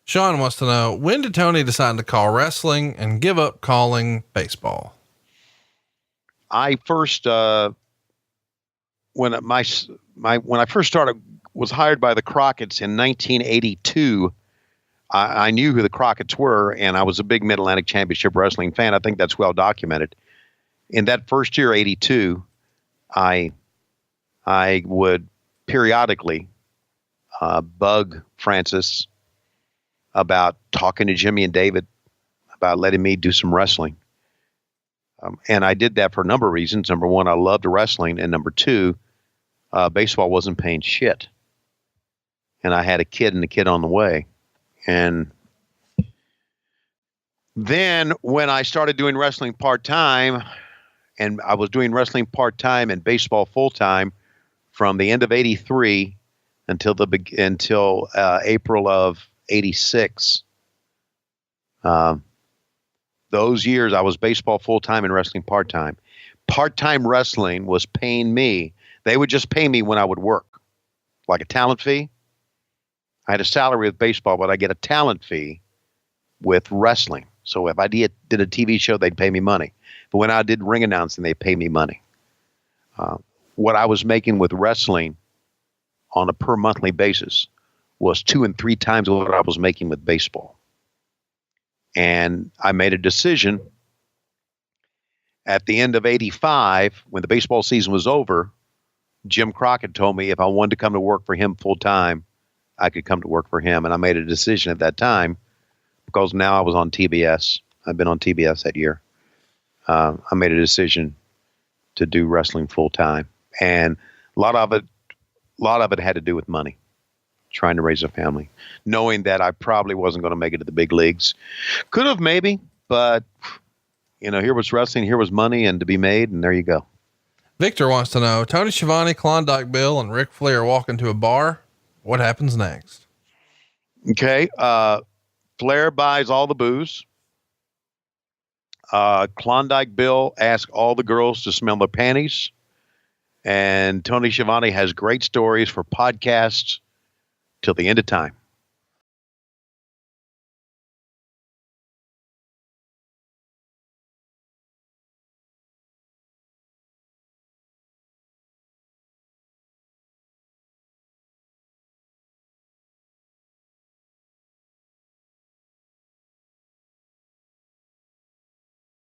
Sean wants to know, when did Tony decide to call wrestling and give up calling baseball? I first, when I first started, was hired by the Crockett's in 1982. I knew who the Crockett's were, and I was a big Mid-Atlantic Championship Wrestling fan. I think that's well documented. In that first year, 82, I would periodically bug Francis about talking to Jimmy and David about letting me do some wrestling. And I did that for a number of reasons. Number one, I loved wrestling. And number two, baseball wasn't paying shit. And I had a kid and a kid on the way. And then when I started doing wrestling part-time, and I was doing wrestling part-time and baseball full-time from the end of 83 until April of 86. Those years I was baseball full-time and wrestling part-time. Part-time wrestling was paying me. They would just pay me when I would work, like a talent fee. I had a salary with baseball, but I get a talent fee with wrestling. So if I did a TV show, they'd pay me money. But when I did ring announcing, they pay me money. What I was making with wrestling on a per monthly basis was 2 and 3 times what I was making with baseball. And I made a decision at the end of 85, when the baseball season was over. Jim Crockett told me if I wanted to come to work for him full time, I could come to work for him. And I made a decision at that time, because now I was on TBS. I've been on TBS that year. I made a decision to do wrestling full time. And a lot of it had to do with money, trying to raise a family, knowing that I probably wasn't going to make it to the big leagues. Could have maybe, but here was wrestling, here was money and to be made, and there you go. Victor wants to know, Tony Schiavone, Klondike Bill, and Ric Flair walk into a bar. What happens next? Okay. Flair buys all the booze. Klondike Bill asks all the girls to smell their panties. And Tony Schiavone has great stories for podcasts till the end of time.